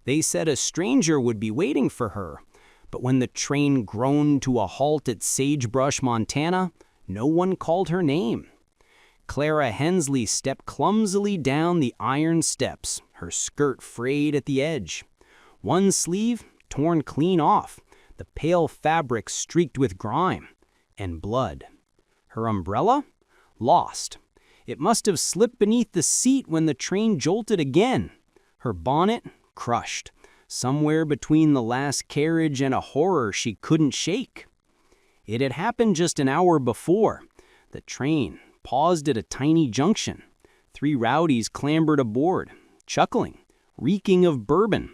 They said a stranger would be waiting for her, but when the train groaned to a halt at Sagebrush, Montana, no one called her name. Clara Hensley stepped clumsily down the iron steps, her skirt frayed at the edge. One sleeve torn clean off, the pale fabric streaked with grime and blood. Her umbrella? Lost. It must have slipped beneath the seat when the train jolted again. Her bonnet? Crushed, somewhere between the last carriage and a horror she couldn't shake. It had happened just an hour before. The train paused at a tiny junction. 3 rowdies clambered aboard, chuckling, reeking of bourbon.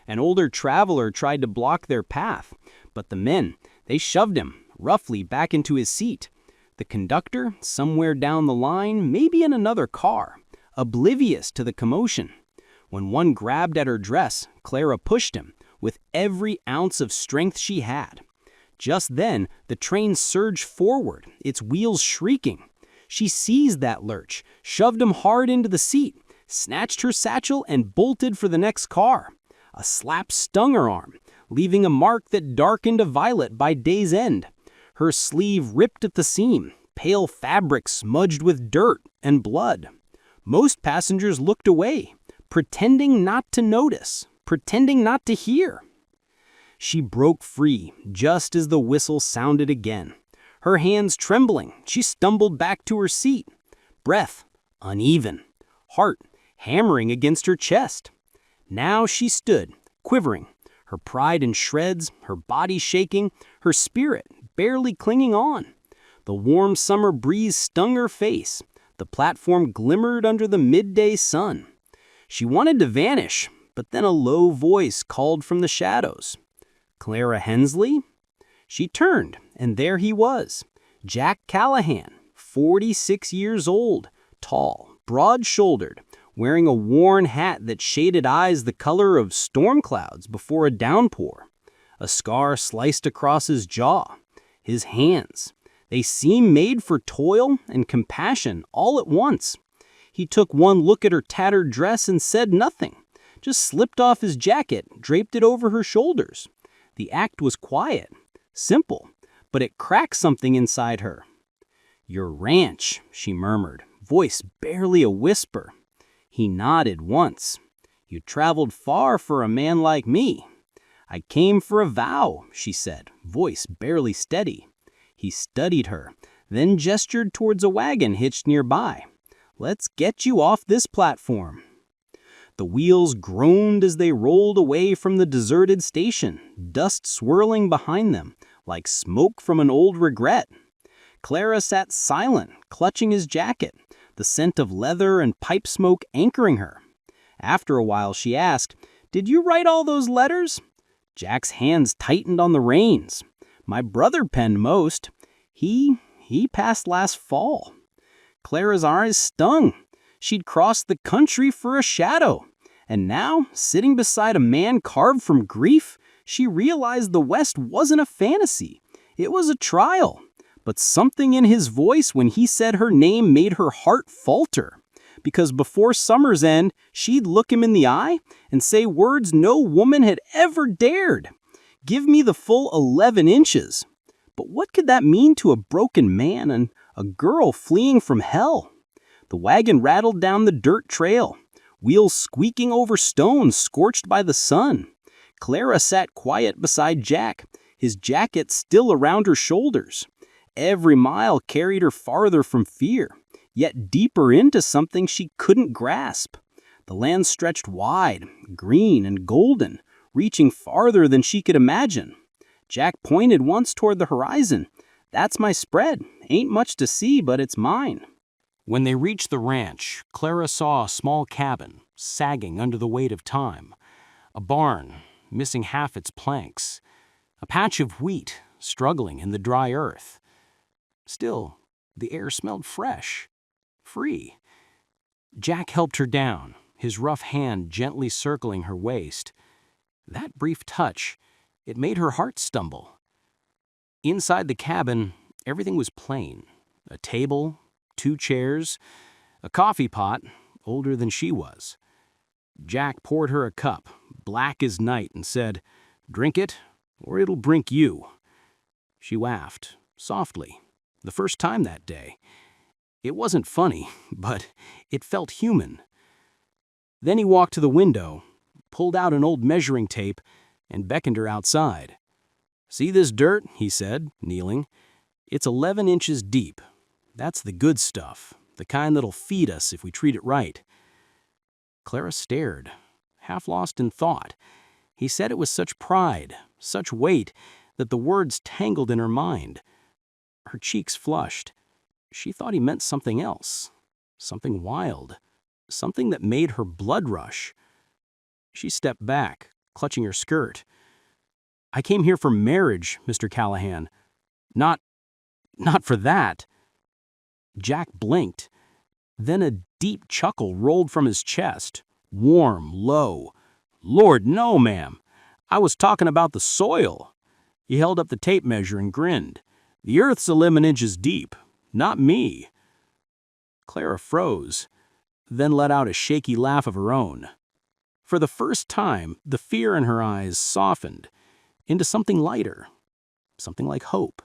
An older traveler tried to block their path, but the men, they shoved him roughly back into his seat. The conductor, somewhere down the line, maybe in another car, oblivious to the commotion. When one grabbed at her dress, Clara pushed him with every ounce of strength she had. Just then, the train surged forward, its wheels shrieking. She seized that lurch, shoved him hard into the seat, snatched her satchel, and bolted for the next car. A slap stung her arm, leaving a mark that darkened to violet by day's end. Her sleeve ripped at the seam, pale fabric smudged with dirt and blood. Most passengers looked away, pretending not to notice, pretending not to hear. She broke free just as the whistle sounded again. Her hands trembling, she stumbled back to her seat. Breath uneven, heart hammering against her chest. Now she stood, quivering, her pride in shreds, her body shaking, her spirit barely clinging on. The warm summer breeze stung her face. The platform glimmered under the midday sun. She wanted to vanish, but then a low voice called from the shadows. Clara Hensley? She turned, and there he was, Jack Callahan, 46 years old, tall, broad-shouldered, wearing a worn hat that shaded eyes the color of storm clouds before a downpour. A scar sliced across his jaw. His hands, they seemed made for toil and compassion all at once. He took one look at her tattered dress and said nothing, just slipped off his jacket, draped it over her shoulders. The act was quiet, simple, but it cracked something inside her. "Your ranch," she murmured, voice barely a whisper. He nodded once. "You traveled far for a man like me." "I came for a vow," she said, voice barely steady. He studied her, then gestured towards a wagon hitched nearby. "Let's get you off this platform." The wheels groaned as they rolled away from the deserted station, dust swirling behind them, like smoke from an old regret. Clara sat silent, clutching his jacket, the scent of leather and pipe smoke anchoring her. After a while she asked, "Did you write all those letters?" Jack's hands tightened on the reins. "My brother penned most. He passed last fall." Clara's eyes stung. She'd crossed the country for a shadow. And now, sitting beside a man carved from grief, she realized the West wasn't a fantasy. It was a trial. But something in his voice when he said her name made her heart falter. Because before summer's end, she'd look him in the eye and say words no woman had ever dared. "Give me the full 11 inches. But what could that mean to a broken man and a girl fleeing from hell? The wagon rattled down the dirt trail, wheels squeaking over stones scorched by the sun. Clara sat quiet beside Jack, his jacket still around her shoulders. Every mile carried her farther from fear, yet deeper into something she couldn't grasp. The land stretched wide, green and golden, reaching farther than she could imagine. Jack pointed once toward the horizon. "That's my spread. Ain't much to see, but it's mine." When they reached the ranch, Clara saw a small cabin, sagging under the weight of time. A barn, missing half its planks. A patch of wheat, struggling in the dry earth. Still, the air smelled fresh, free. Jack helped her down, his rough hand gently circling her waist. That brief touch, it made her heart stumble. Inside the cabin, everything was plain. A table, 2 chairs, a coffee pot, older than she was. Jack poured her a cup, black as night, and said, "Drink it, or it'll drink you." She laughed, softly, the first time that day. It wasn't funny, but it felt human. Then he walked to the window, pulled out an old measuring tape, and beckoned her outside. "See this dirt?" he said, kneeling. "It's 11 inches deep. That's the good stuff, the kind that'll feed us if we treat it right." Clara stared, half lost in thought. He said it with such pride, such weight, that the words tangled in her mind. Her cheeks flushed. She thought he meant something else, something wild, something that made her blood rush. She stepped back, clutching her skirt. "I came here for marriage, Mr. Callahan. Not for that." Jack blinked. Then a deep chuckle rolled from his chest, warm, low. "Lord, no, ma'am. I was talking about the soil." He held up the tape measure and grinned. "The earth's 11 inches deep, not me." Clara froze, then let out a shaky laugh of her own. For the first time, the fear in her eyes softened into something lighter, something like hope.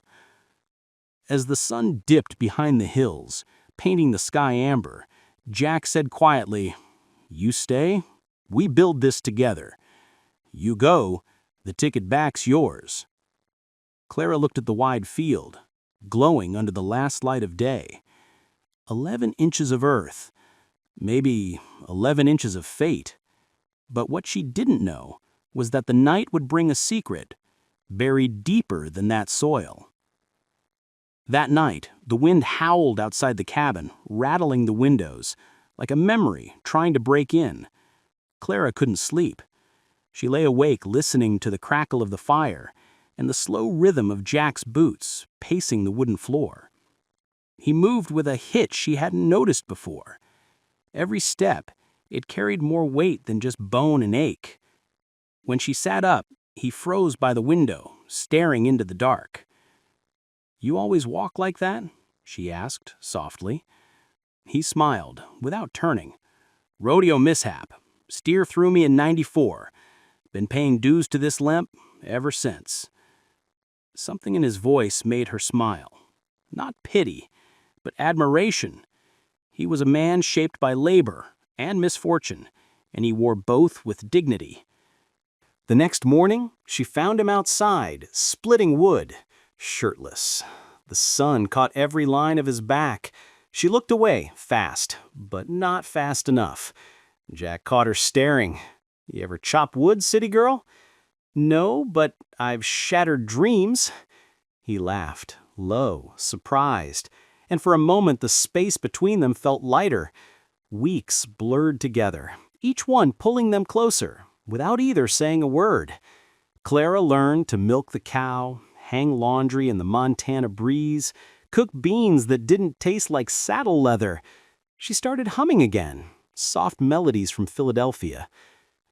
As the sun dipped behind the hills, painting the sky amber, Jack said quietly, "You stay, we build this together. You go, the ticket back's yours." Clara looked at the wide field, glowing under the last light of day. 11 inches of earth, maybe 11 inches of fate. But what she didn't know was that the night would bring a secret, buried deeper than that soil. That night, the wind howled outside the cabin, rattling the windows, like a memory trying to break in. Clara couldn't sleep. She lay awake listening to the crackle of the fire and the slow rhythm of Jack's boots pacing the wooden floor. He moved with a hitch she hadn't noticed before. Every step, it carried more weight than just bone and ache. When she sat up, he froze by the window, staring into the dark. "You always walk like that?" she asked, softly. He smiled, without turning. "Rodeo mishap. Steer threw me in '94. Been paying dues to this limp ever since." Something in his voice made her smile. Not pity, but admiration. He was a man shaped by labor and misfortune, and he wore both with dignity. The next morning, she found him outside, splitting wood, shirtless. The sun caught every line of his back. She looked away, fast, but not fast enough. Jack caught her staring. "You ever chop wood, city girl?" "No, but I've shattered dreams." He laughed, low, surprised, and for a moment the space between them felt lighter. Weeks blurred together, each one pulling them closer, without either saying a word. Clara learned to milk the cow, hang laundry in the Montana breeze, cook beans that didn't taste like saddle leather. She started humming again, soft melodies from Philadelphia.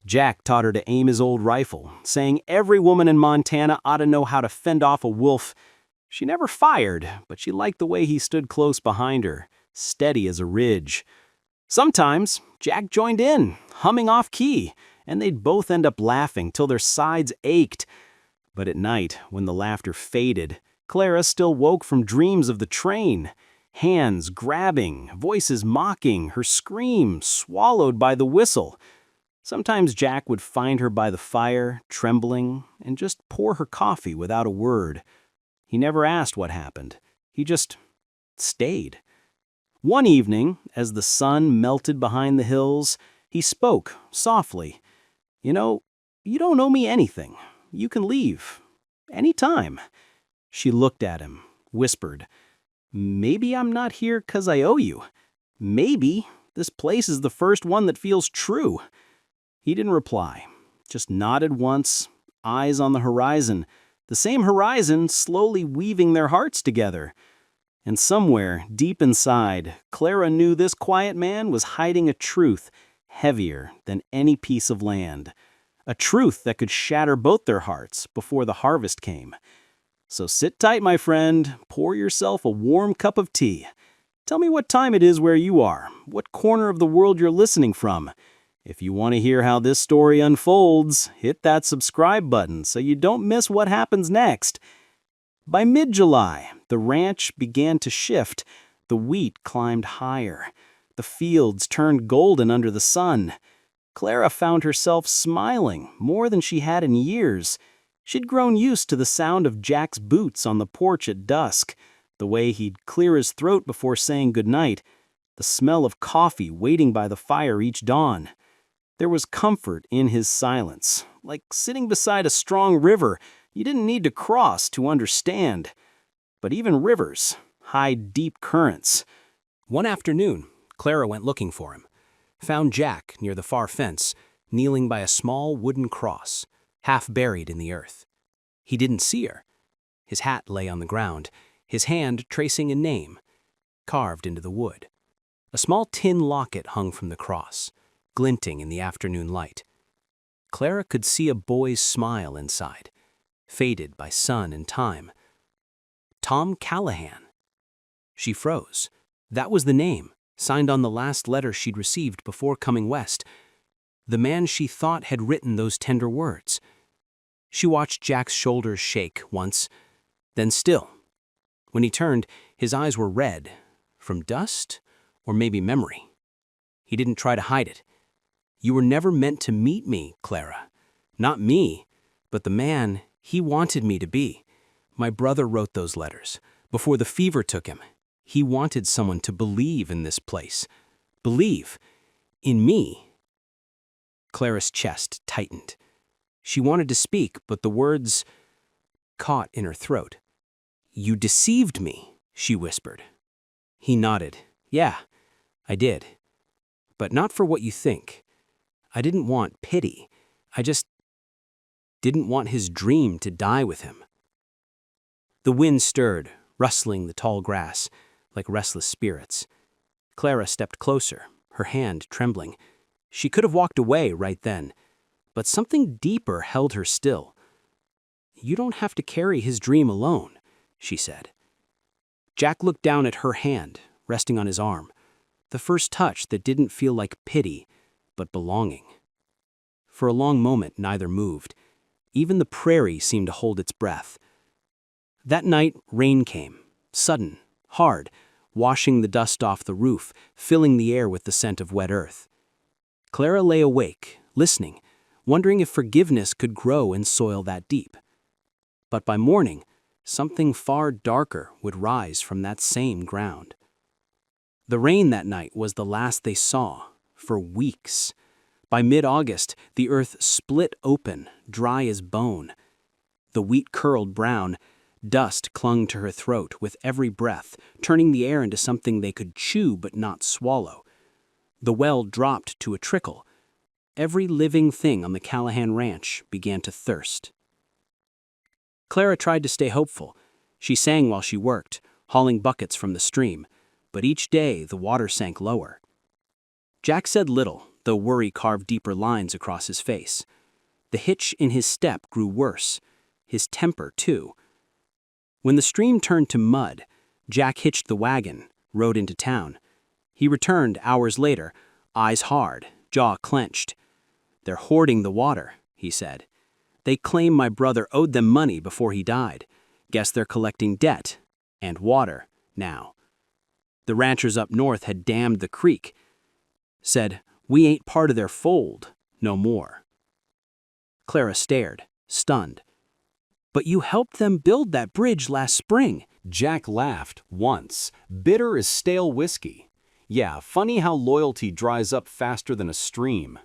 Jack taught her to aim his old rifle, saying every woman in Montana ought to know how to fend off a wolf. She never fired, but she liked the way he stood close behind her, steady as a ridge. Sometimes Jack joined in, humming off key, and they'd both end up laughing till their sides ached. But at night, when the laughter faded, Clara still woke from dreams of the train. Hands grabbing, voices mocking, her scream swallowed by the whistle. Sometimes Jack would find her by the fire, trembling, and just pour her coffee without a word. He never asked what happened. He just stayed. One evening, as the sun melted behind the hills, he spoke softly. "You know, you don't owe me anything. You can leave. Anytime." She looked at him, whispered, "Maybe I'm not here 'cause I owe you. Maybe this place is the first one that feels true." He didn't reply, just nodded once, eyes on the horizon, the same horizon slowly weaving their hearts together. And somewhere, deep inside, Clara knew this quiet man was hiding a truth heavier than any piece of land. A truth that could shatter both their hearts before the harvest came. So sit tight, my friend. Pour yourself a warm cup of tea. Tell me what time it is where you are, what corner of the world you're listening from. If you want to hear how this story unfolds, hit that subscribe button so you don't miss what happens next. By mid-July, the ranch began to shift. The wheat climbed higher. The fields turned golden under the sun. Clara found herself smiling more than she had in years. She'd grown used to the sound of Jack's boots on the porch at dusk, the way he'd clear his throat before saying goodnight, the smell of coffee waiting by the fire each dawn. There was comfort in his silence, like sitting beside a strong river you didn't need to cross to understand. But even rivers hide deep currents. One afternoon, Clara went looking for him, found Jack near the far fence, kneeling by a small wooden cross, half buried in the earth. He didn't see her. His hat lay on the ground, his hand tracing a name, carved into the wood. A small tin locket hung from the cross, glinting in the afternoon light. Clara could see a boy's smile inside, faded by sun and time. Tom Callahan. She froze. That was the name, signed on the last letter she'd received before coming west. The man she thought had written those tender words. She watched Jack's shoulders shake once, then still. When he turned, his eyes were red, from dust or maybe memory. He didn't try to hide it. You were never meant to meet me, Clara. Not me, but the man he wanted me to be. My brother wrote those letters. Before the fever took him, he wanted someone to believe in this place. Believe in me. Clara's chest tightened. She wanted to speak, but the words caught in her throat. You deceived me, she whispered. He nodded. Yeah, I did. But not for what you think. I didn't want pity. I just didn't want his dream to die with him. The wind stirred, rustling the tall grass like restless spirits. Clara stepped closer, her hand trembling. She could have walked away right then, but something deeper held her still. You don't have to carry his dream alone, she said. Jack looked down at her hand, resting on his arm, the first touch that didn't feel like pity, but belonging. For a long moment, neither moved. Even the prairie seemed to hold its breath. That night, rain came, sudden, hard, washing the dust off the roof, filling the air with the scent of wet earth. Clara lay awake, listening, wondering if forgiveness could grow in soil that deep. But by morning, something far darker would rise from that same ground. The rain that night was the last they saw, for weeks. By mid-August, the earth split open, dry as bone. The wheat curled brown. Dust clung to her throat with every breath, turning the air into something they could chew but not swallow. The well dropped to a trickle. Every living thing on the Callahan ranch began to thirst. Clara tried to stay hopeful. She sang while she worked, hauling buckets from the stream, but each day the water sank lower. Jack said little, though worry carved deeper lines across his face. The hitch in his step grew worse, his temper too. When the stream turned to mud, Jack hitched the wagon, rode into town. He returned hours later, eyes hard, jaw clenched. They're hoarding the water, he said. They claim my brother owed them money before he died. Guess they're collecting debt and water now. The ranchers up north had dammed the creek. Said, we ain't part of their fold no more. Clara stared, stunned. But you helped them build that bridge last spring. Jack laughed once, bitter as stale whiskey. Yeah, funny how loyalty dries up faster than a stream.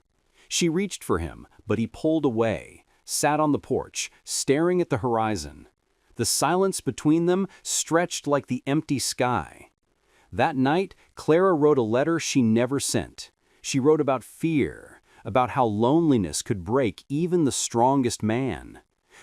She reached for him, but he pulled away, sat on the porch, staring at the horizon. The silence between them stretched like the empty sky. That night, Clara wrote a letter she never sent. She wrote about fear, about how loneliness could break even the strongest man.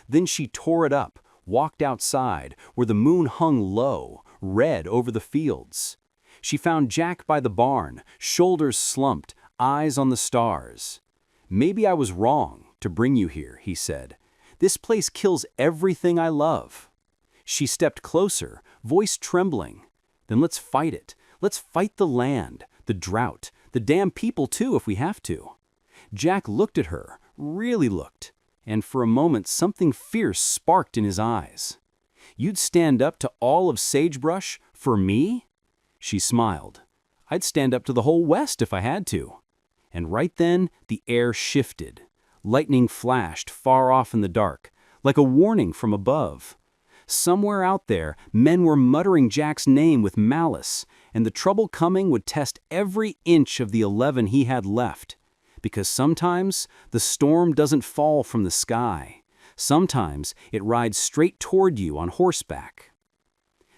Then she tore it up, walked outside, where the moon hung low, red over the fields. She found Jack by the barn, shoulders slumped, eyes on the stars. Maybe I was wrong to bring you here, he said. This place kills everything I love. She stepped closer, voice trembling. Then let's fight it. Let's fight the land, the drought, the damn people too if we have to. Jack looked at her, really looked, and for a moment something fierce sparked in his eyes. "You'd stand up to all of sagebrush for me?" She smiled. "I'd stand up to the whole West if I had to." And right then, the air shifted. Lightning flashed far off in the dark, like a warning from above. Somewhere out there, men were muttering Jack's name with malice, and the trouble coming would test every inch of the 11 he had left. Because sometimes, the storm doesn't fall from the sky. Sometimes, it rides straight toward you on horseback.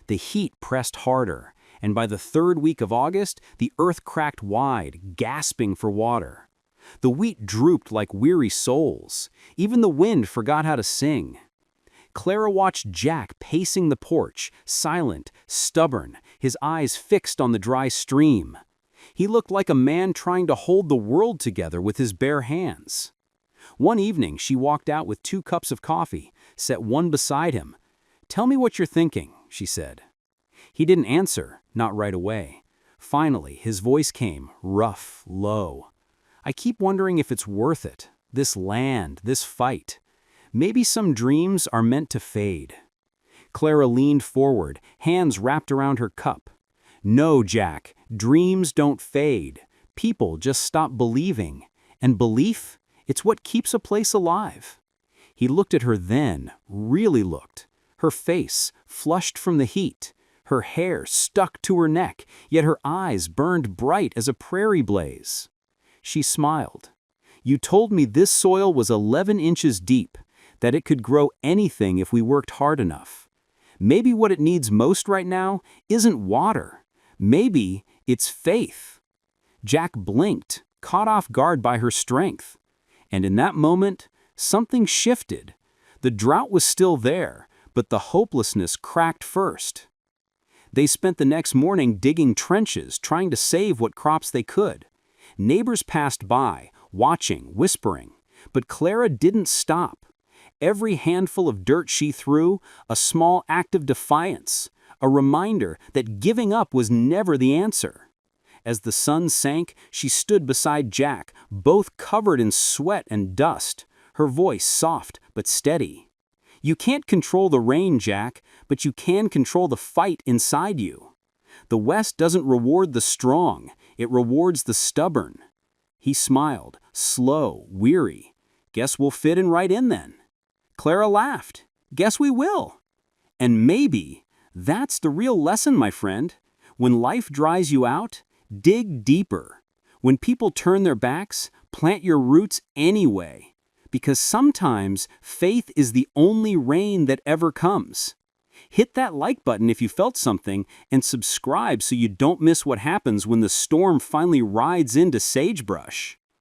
The heat pressed harder, and by the 3rd week of August, the earth cracked wide, gasping for water. The wheat drooped like weary souls. Even the wind forgot how to sing. Clara watched Jack pacing the porch, silent, stubborn, his eyes fixed on the dry stream. He looked like a man trying to hold the world together with his bare hands. One evening, she walked out with 2 cups of coffee, set one beside him. "Tell me what you're thinking," she said. He didn't answer, not right away. Finally, his voice came, rough, low. "I keep wondering if it's worth it, this land, this fight. Maybe some dreams are meant to fade." Clara leaned forward, hands wrapped around her cup. "No, Jack, dreams don't fade. People just stop believing. And belief, it's what keeps a place alive." He looked at her then, really looked. Her face, flushed from the heat. Her hair stuck to her neck, yet her eyes burned bright as a prairie blaze. She smiled. "You told me this soil was 11 inches deep, that it could grow anything if we worked hard enough. Maybe what it needs most right now isn't water. Maybe it's faith." Jack blinked, caught off guard by her strength. And in that moment, something shifted. The drought was still there, but the hopelessness cracked first. They spent the next morning digging trenches, trying to save what crops they could. Neighbors passed by, watching, whispering. But Clara didn't stop. Every handful of dirt she threw, a small act of defiance, a reminder that giving up was never the answer. As the sun sank, she stood beside Jack, both covered in sweat and dust, her voice soft but steady. "You can't control the rain, Jack, but you can control the fight inside you. The West doesn't reward the strong, it rewards the stubborn." He smiled, slow, weary. "Guess we'll fit in right in then." Clara laughed. "Guess we will." And maybe that's the real lesson, my friend. When life dries you out, dig deeper. When people turn their backs, plant your roots anyway. Because sometimes faith is the only rain that ever comes. Hit that like button if you felt something, and subscribe so you don't miss what happens when the storm finally rides into sagebrush.